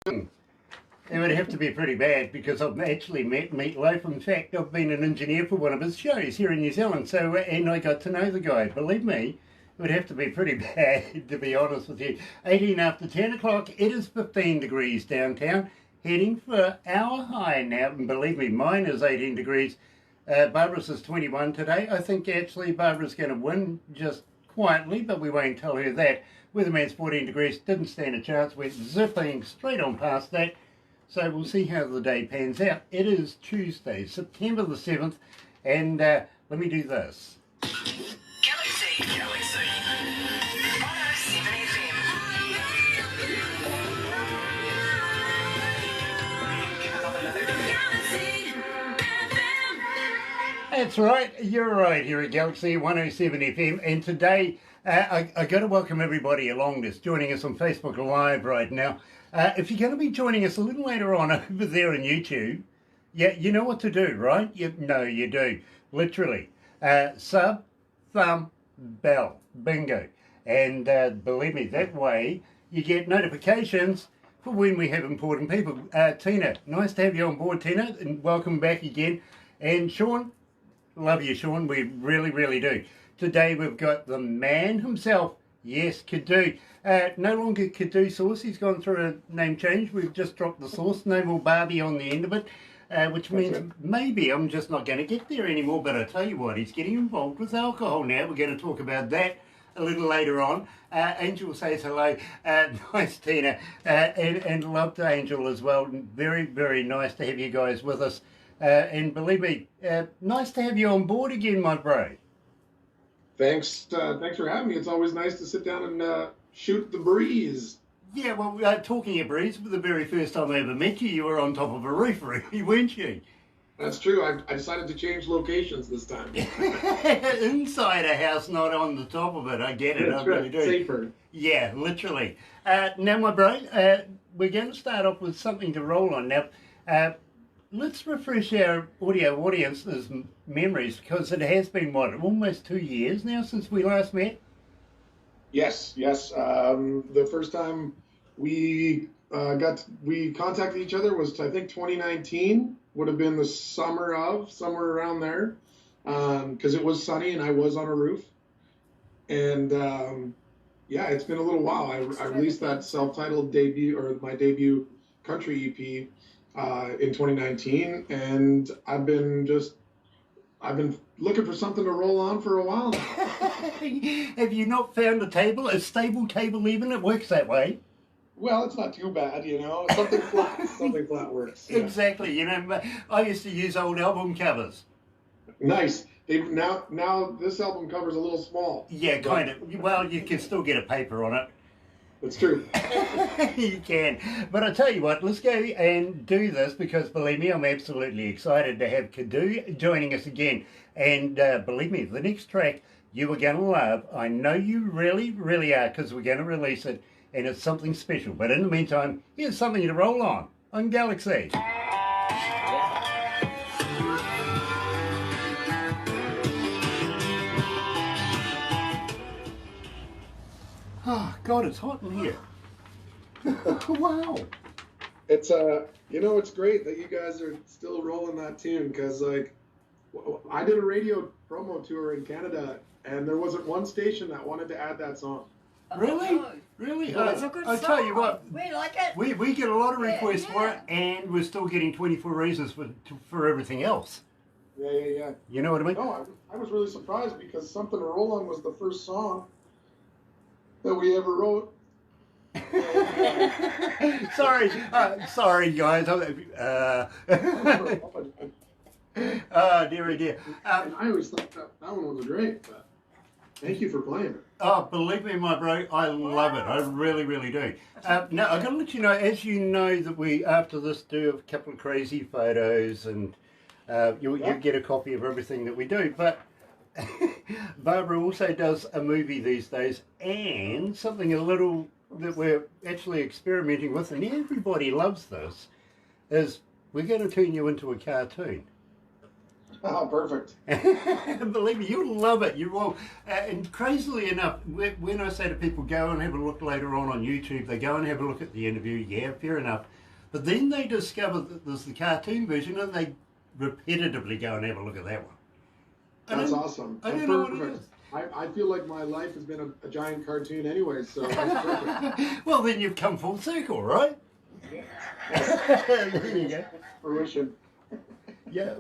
It would have to be pretty bad because I've actually met Meatloaf. In fact, I've been an engineer for one of his shows here in New Zealand. So, and I got to know the guy. Believe me, it would have to be pretty bad, to be honest with you. 18 after 10 o'clock. It is 15 degrees downtown. Heading for our high now. And believe me, mine is 18 degrees. Barbara's is 21 today. I think actually Barbara's going to win just quietly, but we won't tell her that. Weatherman's 14 degrees. Didn't stand a chance. We're zipping straight on past that. So we'll see how the day pans out. It is Tuesday, September the 7th, and let me do this. Galaxy 107 FM. That's right, you're right here at Galaxy 107 FM, and today I got to welcome everybody along this, joining us on Facebook Live right now. If you're going to be joining us a little later on over there on YouTube, yeah, you know what to do, right? No, you do. Literally. Sub, thumb, bell. Bingo. And believe me, that way you get notifications for when we have important people. Tina, nice to have you on board, Tina, and welcome back again. And Sean, love you, Sean. We really, really do. Today we've got the man himself. Yes, Kadooh. No longer Kadooh Sauce. He's gone through a name change. We've just dropped the sauce. No more Barbie on the end of it, which means maybe I'm just not going to get there anymore. But I tell you what, he's getting involved with alcohol now. We're going to talk about that a little later on. Angel says hello. Nice, Tina. And love to Angel as well. Very, very nice to have you guys with us. And believe me, nice to have you on board again, my bro. Thanks for having me. It's always nice to sit down and shoot the breeze. Yeah, well, talking of breeze, the very first time I ever met you, you were on top of a roof, really, weren't you? That's true. I decided to change locations this time. Inside a house, not on the top of it. I get it. That's I really do. Safer. Yeah, literally. Now, my bro, we're going to start off with something to roll on. Now, let's refresh our audio audience's memories because it has been, what, almost 2 years now since we last met? Yes. The first time we contacted each other was, I think, 2019. Would have been the summer of, somewhere around there, because it was sunny and I was on a roof. And yeah, it's been a little while. I released that self-titled debut, or my debut country EP in 2019, and I've been looking for something to roll on for a while now. Have you not found a stable table even? It works that way. Well, it's not too bad, you know. Something flat works. Yeah. Exactly. You know, I used to use old album covers. Nice. Now this album cover's a little small. Yeah, kind of. Well, you can still get a paper on it. That's true. You can. But I tell you what, let's go and do this because, believe me, I'm absolutely excited to have Kadooh joining us again. And believe me, the next track you are going to love. I know you really, really are because we're going to release it and it's something special. But in the meantime, here's something to roll on Galaxy. Oh, God, it's hot in here. Wow. It's it's great that you guys are still rolling that tune because like I did a radio promo tour in Canada and there wasn't one station that wanted to add that song. Really? Oh, Really? well, it's a good I tell you what, we like it. we get a lot of requests for Yeah. it, and we're still getting 24 reasons for everything else. Yeah. You know what I mean? No, I was really surprised because Something to Roll On was the first song that we ever wrote. Sorry, guys. Oh, dear. And I always thought that one was great, but thank you for playing it. Oh, believe me, my bro, I love it. I really, really do. Now, I've got to let you know, as you know, that we, after this, do a couple of crazy photos, and you'll get a copy of everything that we do. But Barbara also does a movie these days, and something a little that we're actually experimenting with, and everybody loves this, is we're going to turn you into a cartoon. Oh, perfect. Believe me, you'll love it. You will. And crazily enough, when I say to people, go and have a look later on YouTube, they go and have a look at the interview. Yeah, fair enough. But then they discover that there's the cartoon version, and they repetitively go and have a look at that one. That's awesome. I That's don't know what it perfect. is. I feel like my life has been a giant cartoon anyway, so that's perfect. Well, then you've come full circle, right? There you go. Fruition. Yeah,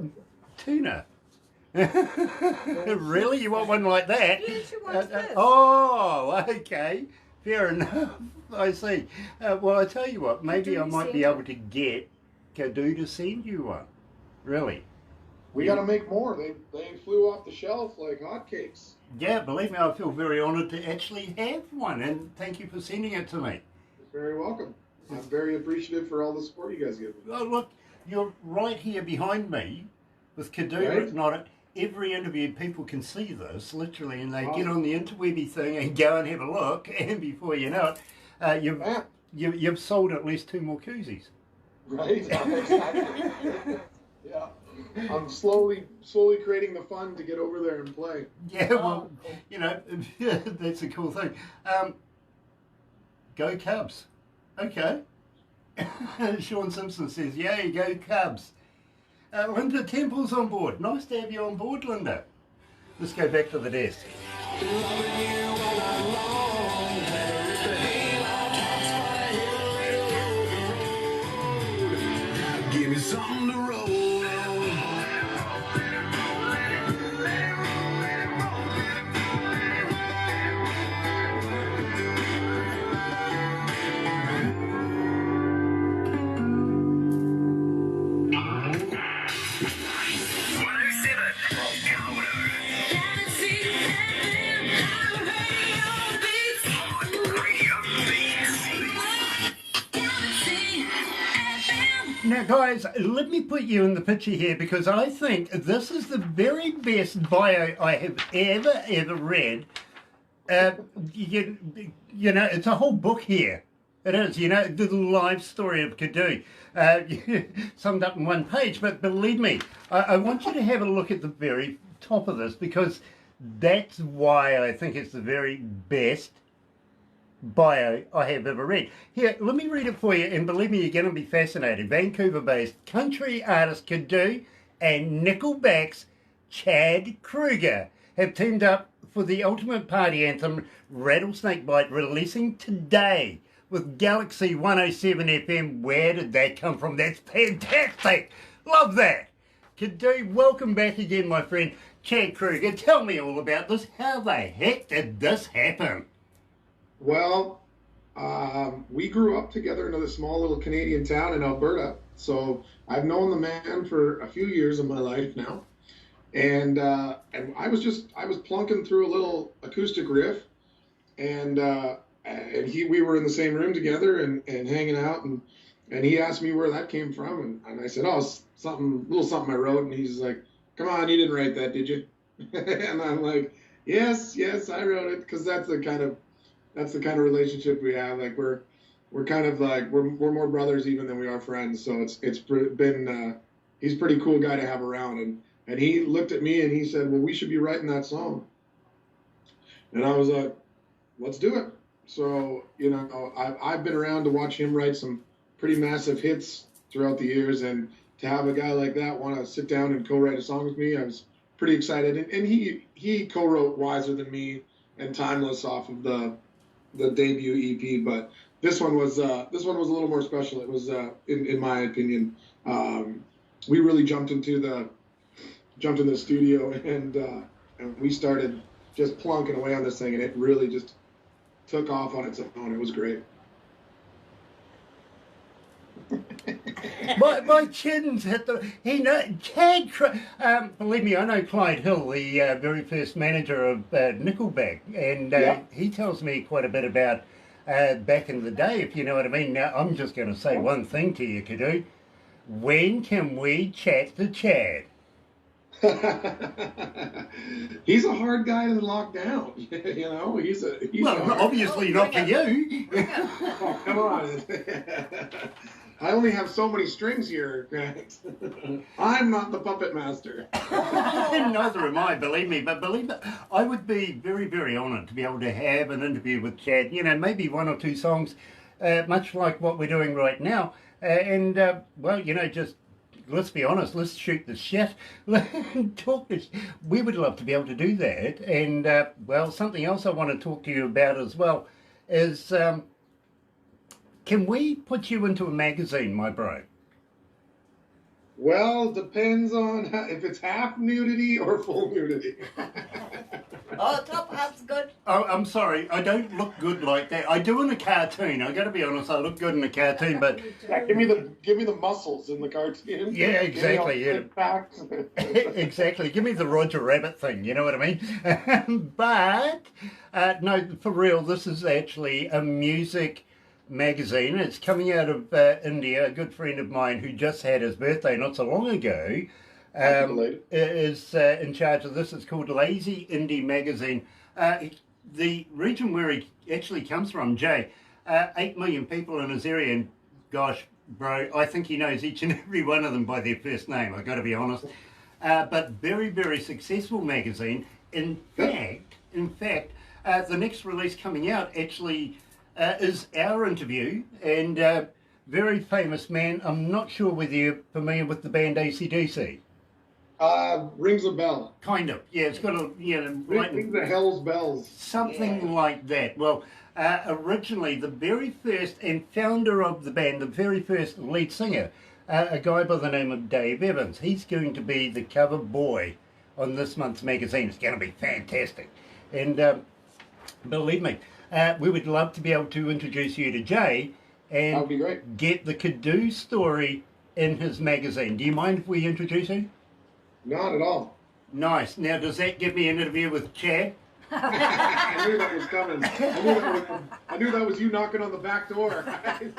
tuna. Really? You want one like that? Yes, you want this. Oh, okay. Fair enough. I see. Well, I tell you what, maybe I Kadooh might be send able to get Kadooh to send you one. Really? We got to make more. They flew off the shelf like hotcakes. Yeah, believe me, I feel very honoured to actually have one, and thank you for sending it to me. You're very welcome. I'm very appreciative for all the support you guys give me. Oh, look, you're right here behind me with Kadooh Right. written on it. Every interview, people can see this, literally, and they get Awesome. on the interwebby thing and go and have a look, and before you know it, you've sold at least 2 more koozies. Right? Exactly. Yeah. I'm slowly creating the fun to get over there and play. Yeah, well, you know, that's a cool thing. Go Cubs. Okay. Sean Simpson says, yay, go Cubs. Linda Temple's on board. Nice to have you on board, Linda. Let's go back to the desk. Give me something to roll on. Now, guys, let me put you in the picture here because I think this is the very best bio I have ever read. You know, it's a whole book here. It is, you know, the life story of Kadooh, summed up in one page. But believe me, I want you to have a look at the very top of this because that's why I think it's the very best bio I have ever read. Here, let me read it for you, and believe me, you're going to be fascinated. Vancouver-based country artist Kadooh and Nickelback's Chad Kroeger have teamed up for the ultimate party anthem Rattlesnake Bite, releasing today with Galaxy 107 FM. Where did that come from? That's fantastic. Love that. Kadooh, welcome back again, my friend. Chad Kroeger, tell me all about this. How the heck did this happen? Well, we grew up together in a small little Canadian town in Alberta. So I've known the man for a few years of my life now. And I was plunking through a little acoustic riff, and we were in the same room together and hanging out, and he asked me where that came from, and I said, oh, little something I wrote, and he's like, come on, you didn't write that, did you? And I'm like, yes, I wrote it, because that's the kind of relationship we have. Like we're kind of like we're more brothers even than we are friends. So it's been he's a pretty cool guy to have around. And he looked at me and he said, well, we should be writing that song. And I was like, let's do it. So you know, I've been around to watch him write some pretty massive hits throughout the years, and to have a guy like that want to sit down and co-write a song with me, I was pretty excited. And he co-wrote Wiser Than Me and Timeless off of the debut EP, but this one was a little more special. It was in my opinion, we really jumped in the studio and we started just plunking away on this thing, and it really just took off on its own. It was great. My chin's hit the. Chad. Believe me, I know Clyde Hill, the very first manager of Nickelback, and he tells me quite a bit about back in the day, if you know what I mean. Now, I'm just going to say one thing to you, Kadooh. When can we chat to Chad? He's a hard guy to lock down. You know, he's obviously not for you. Oh, come on. I only have so many strings here, Grant. I'm not the puppet master. Neither am I, believe me. But believe me, I would be very, very honoured to be able to have an interview with Chad. You know, maybe one or two songs, much like what we're doing right now. Well, you know, just let's be honest. Let's shoot the shit. Talk this. We would love to be able to do that. And well, something else I want to talk to you about as well is. Can we put you into a magazine, my bro? Well, depends on if it's half nudity or full nudity. Oh, top hat's good. Oh, I'm sorry. I don't look good like that. I do in a cartoon. I got to be honest. I look good in a cartoon, but Yeah, give me the muscles in the cartoon. yeah, exactly. Yeah, exactly. Give me the Roger Rabbit thing. You know what I mean? But no, for real. This is actually a music magazine. It's coming out of India. A good friend of mine who just had his birthday not so long ago is in charge of this. It's called Lazy Indie Magazine. The region where he actually comes from, Jay, 8 million people in his area, and gosh, bro, I think he knows each and every one of them by their first name, I've got to be honest. But very, very successful magazine. In fact, the next release coming out actually is our interview, and very famous man. I'm not sure whether you're familiar with the band AC/DC. Rings a bell. Kind of, yeah. It's got a Rings the hell's bells. something like that. Well, originally the very first and founder of the band, the very first lead singer, a guy by the name of Dave Evans. He's going to be the cover boy on this month's magazine. It's going to be fantastic, and believe me. We would love to be able to introduce you to Jay and That would be great. get the Kadooh story in his magazine. Do you mind if we introduce you? Not at all. Nice. Now, does that give me an interview with Chad? I knew that was coming. I knew that was you knocking on the back door. Hey,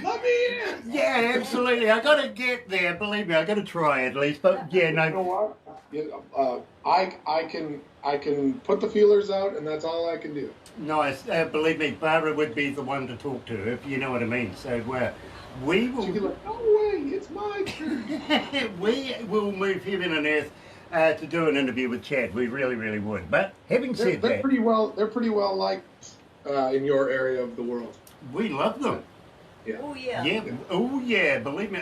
let me in. Yeah, absolutely. I got to get there. Believe me, I got to try at least. But yeah, You know no. what? I can put the feelers out, and that's all I can do. Nice. Believe me, Barbara would be the one to talk to, if you know what I mean. So we will. She'd be like, "No way, it's my turn." We will move heaven and earth to do an interview with Chad. We really, really would. But having said They're that, pretty well liked in your area of the world. we love them. Oh, yeah. Yeah. Oh, yeah. Believe me,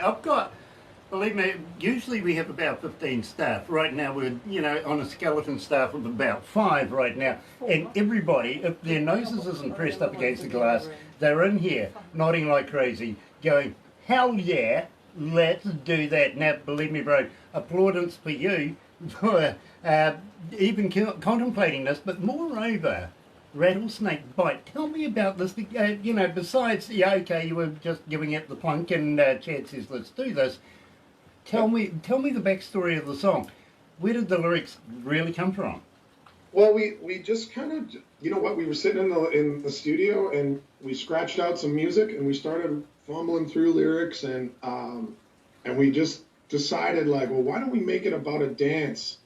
Believe me, usually we have about 15 staff. Right now we're, on a skeleton staff of about 5 right now. And everybody, if their noses isn't pressed up against the glass, they're in here nodding like crazy, going, hell yeah, let's do that. Now, believe me, bro, applaudance for you for even contemplating this, but moreover, rattlesnake bite. Tell me about this, besides, okay, you were just giving it the plunk and Chad says, let's do this. Tell me the backstory of the song. Where did the lyrics really come from? Well, we just kind of, we were sitting in the studio and we scratched out some music and we started fumbling through lyrics and we just decided like, well, why don't we make it about a dance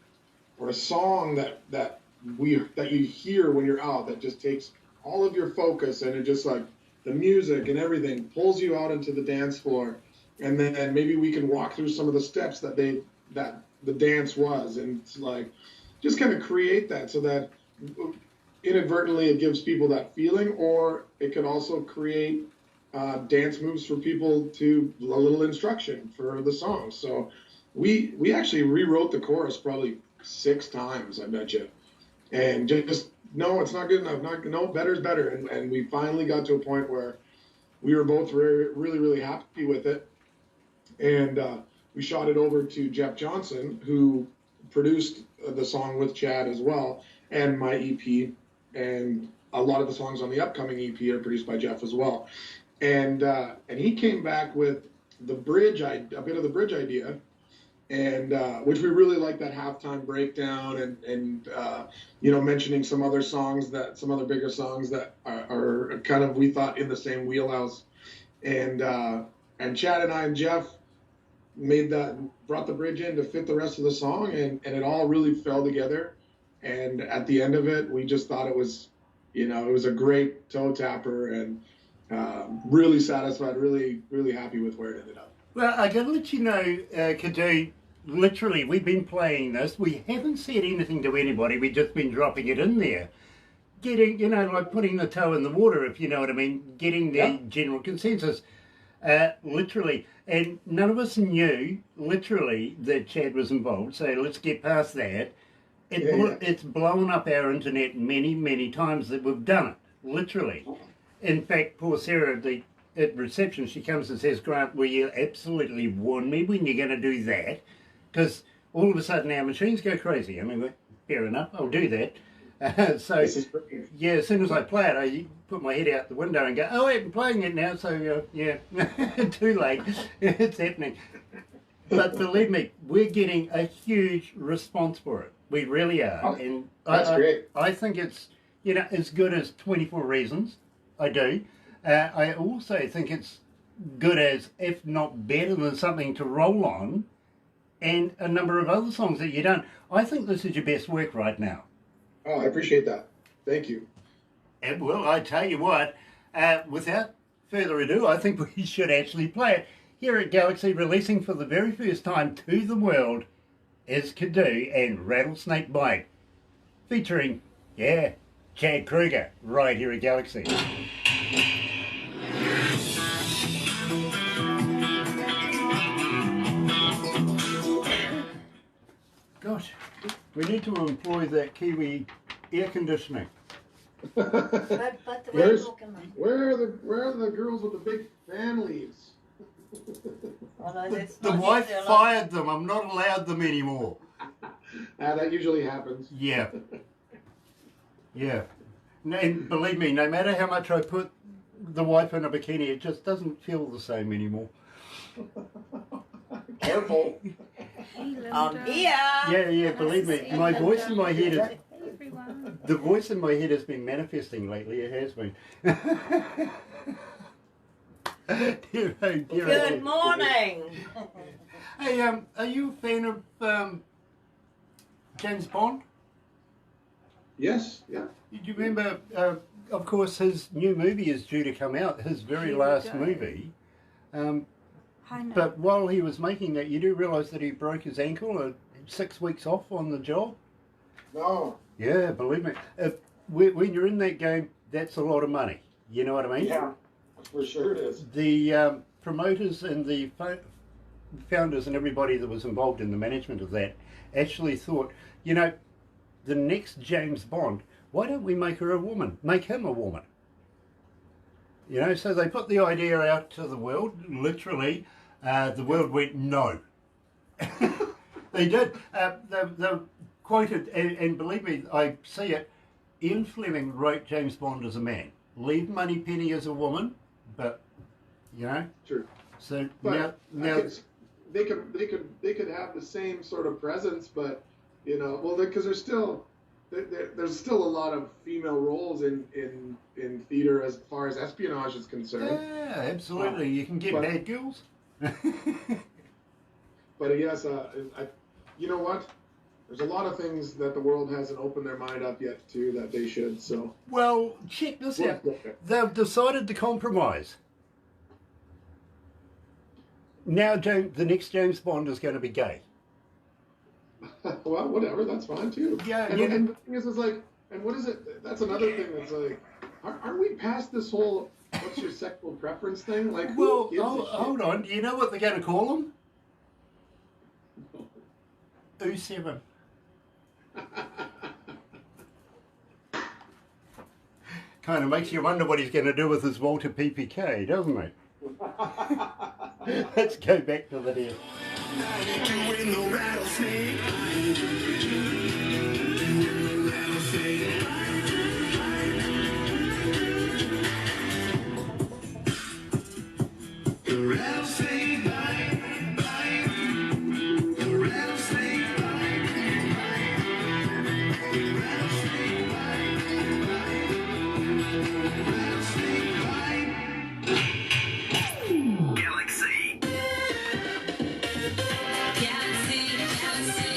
or a song that you hear when you're out that just takes all of your focus and it just like the music and everything pulls you out into the dance floor. And then maybe we can walk through some of the steps that the dance was, and like just kind of create that so that inadvertently it gives people that feeling, or it could also create dance moves for people to a little instruction for the song. So we actually rewrote the chorus probably 6 times, I bet you, and just no, it's not good enough. No, better's better, and we finally got to a point where we were both really, really happy with it. And we shot it over to Jeff Johnson, who produced the song with Chad as well, and my EP. And a lot of the songs on the upcoming EP are produced by Jeff as well. And he came back with a bit of the bridge idea, and which we really like, that halftime breakdown and mentioning some other bigger songs that are kind of, we thought, in the same wheelhouse. And Chad and I and Jeff brought the bridge in to fit the rest of the song, and it all really fell together. And at the end of it, we just thought it was a great toe tapper, and Really satisfied, really, really happy with where it ended up. Well, I got to let you know, Kadooh, literally, we've been playing this. We haven't said anything to anybody. We've just been dropping it in there. Getting, like putting the toe in the water, if you know what I mean. Getting the general consensus. Literally. And none of us knew, literally, that Chad was involved. So let's get past that. It's blown up our internet many, many times that we've done it. Literally. In fact, poor Sarah, at reception, she comes and says, Grant, will you absolutely warn me when you're going to do that? Because all of a sudden our machines go crazy. I mean, fair enough, I'll do that. So, yeah, as soon as I play it, I put my head out the window and go, oh, I'm playing it now, so yeah, too late. It's happening. But believe me, we're getting a huge response for it. We really are. Oh, and that's great. I think it's, as good as 24 Reasons. I do. I also think it's good as, if not better than, Something to Roll On, and a number of other songs that you've done. I think this is your best work right now. Oh, I appreciate that. Thank you. And, well, I tell you what, without further ado, I think we should actually play it. Here at Galaxy, releasing for the very first time to the world, is Kadooh and Rattlesnake Bite, featuring, Chad Kruger, right here at Galaxy. Gosh, we need to employ that Kiwi air conditioning. But the Where are the girls with the big fan leaves? The wife fired them. I'm not allowed them anymore. That usually happens. Yeah. Yeah. And believe me, no matter how much I put the wife in a bikini, it just doesn't feel the same anymore. Careful. I'm here. Yeah, believe me, my voice in my head is... The voice in my head has been manifesting lately, it has been. Good morning. Hey, are you a fan of James Bond? Yes, yeah. Do you remember, of course, his new movie is due to come out, his very last movie. But while he was making that, you do realise that he broke his ankle 6 weeks off on the job? No. Yeah, believe me. When you're in that game, that's a lot of money. You know what I mean? Yeah, for sure it is. The promoters and the founders and everybody that was involved in the management of that actually thought, the next James Bond, why don't we make her a woman? Make him a woman. So they put the idea out to the world, literally. The world went, no. They did. They quoted, and believe me, I see it, Ian Fleming wrote James Bond as a man. Leave Moneypenny as a woman, but, True. So but now they could have the same sort of presence, but, because there's still a lot of female roles in theater as far as espionage is concerned. Yeah, absolutely. You can get bad girls. But yes, you know what? There's a lot of things that the world hasn't opened their mind up yet to that they should. So well, check this out. They've decided to compromise. Now, the next James Bond is going to be gay. Well, whatever. That's fine too. Yeah, and the thing is like, and what is it? That's another thing that's like, aren't we past this whole what's your sexual preference thing? Like, well, hold on. Do you know what they're going to call him? 07. Kind of makes you wonder what he's going to do with his Walter PPK, doesn't it? Let's go back to the deal. Doing the rattlesnake. The rattlesnake bite, bite. The rattlesnake bite, bite. The rattlesnake bite, bite. Rattlesnake bite. Galaxy. Galaxy, galaxy,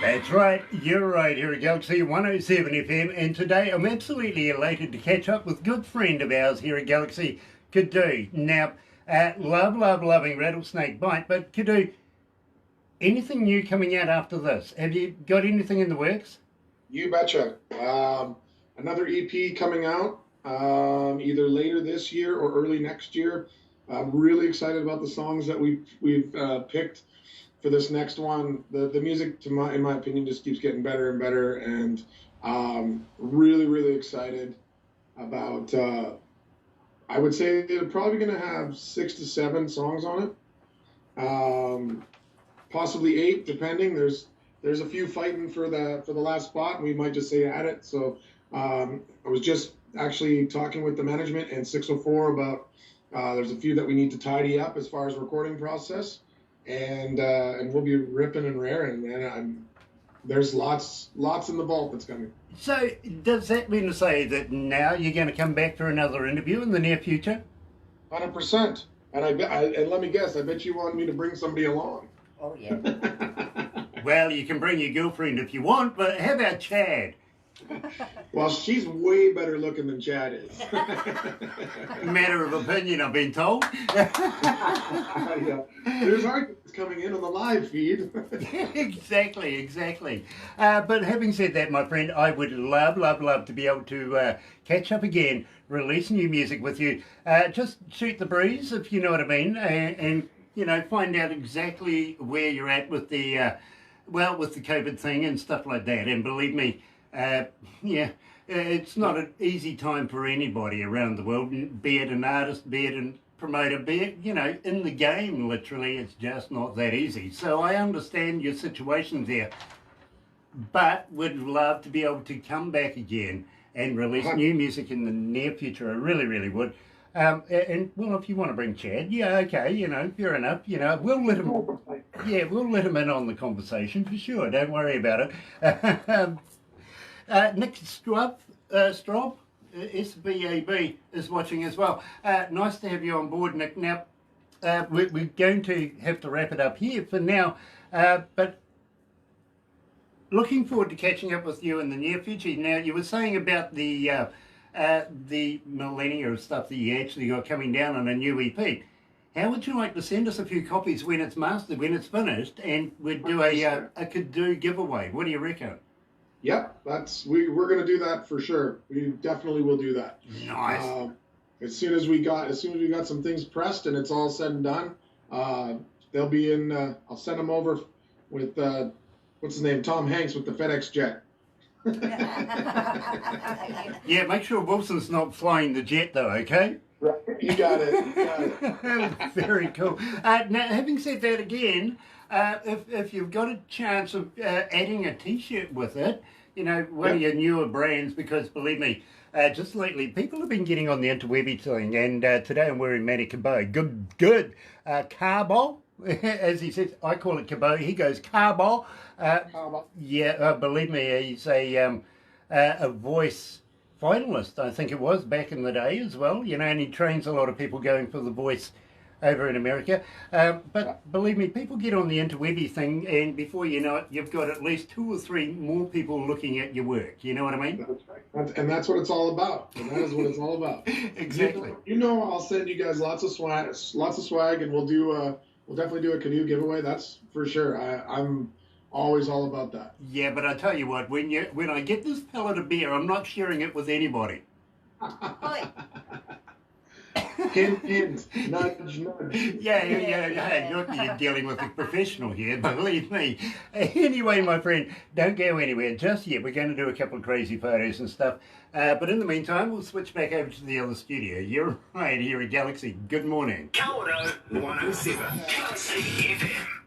That's right, you're right here at Galaxy 107 FM, and today I'm absolutely elated to catch up with a good friend of ours here at Galaxy, Kadooh. Now, loving Rattlesnake Bite, but Kadooh, anything new coming out after this? Have you got anything in the works? You betcha. Another EP coming out either later this year or early next year. I'm really excited about the songs that we've picked for this next one. The music, in my opinion, just keeps getting better and better, and really excited about. I would say they're probably going to have 6 to 7 songs on it, possibly 8, depending. There's a few fighting for the last spot, and we might just say add it. So I was just actually talking with the management and 604 about there's a few that we need to tidy up as far as recording process, and we'll be ripping and raring, and there's lots in the vault that's coming. So does that mean to say that now you're going to come back for another interview in the near future? 100%. And and let me guess, I bet you want me to bring somebody along. Oh, yeah. Well, you can bring your girlfriend if you want, but how about Chad? Well, she's way better looking than Chad is. Matter of opinion, I've been told. Yeah. There's arguments coming in on the live feed. Exactly. But having said that, my friend, I would love to be able to catch up again, release new music with you. Just shoot the breeze, if you know what I mean, and you know, find out exactly where you're at with the with the COVID thing and stuff like that. And believe me, it's not an easy time for anybody around the world, be it an artist, be it a promoter, be it, you know, in the game, literally, it's just not that easy. So I understand your situation there, but would love to be able to come back again and release new music in the near future. I really would. And well, if you want to bring Chad, yeah, okay, you know, fair enough. You know, we'll let him in on the conversation for sure. Don't worry about it. Nick Straub, SBAB, is watching as well. Nice to have you on board, Nick. Now, we're going to have to wrap it up here for now, but looking forward to catching up with you in the near future. Now, you were saying about the millennia stuff that you actually got coming down on a new EP. How would you like to send us a few copies when it's mastered, when it's finished, and we'd do a Kadooh giveaway? What do you reckon? Yep, we're going to do that for sure. We definitely will do that. Nice. As soon as we got some things pressed and it's all said and done, they'll be in. I'll send them over with what's his name, Tom Hanks, with the FedEx jet. Yeah, make sure Wilson's not flying the jet though, okay? Right. You got it. Very cool. Now, having said that again, if you've got a chance of adding a T-shirt with it, you know, one of your newer brands, because believe me, just lately people have been getting on the interwebby thing, and today I'm wearing Matty Cabot. Good. Carbo, as he says, I call it Cabot. He goes Carbo. Yeah, believe me, he's a voice finalist, I think it was, back in the day as well, you know, and he trains a lot of people going for the voice over in America. But believe me, people get on the interwebby thing, and before you know it, you've got at least 2 or 3 more people looking at your work. You know what I mean? That's right. And that's what it's all about. And that is what it's all about. Exactly. You know, I'll send you guys lots of swag, and we'll definitely do a Kadooh giveaway. That's for sure. I'm always all about that. Yeah, but I tell you what, when I get this pellet of beer, I'm not sharing it with anybody. Hint, nudge. Yeah, you're dealing with a professional here, believe me. Anyway, my friend, don't go anywhere just yet. We're going to do a couple of crazy photos and stuff. But in the meantime, we'll switch back over to the other studio. You're right here at Galaxy. Good morning. Kadooh 107 Galaxy FM.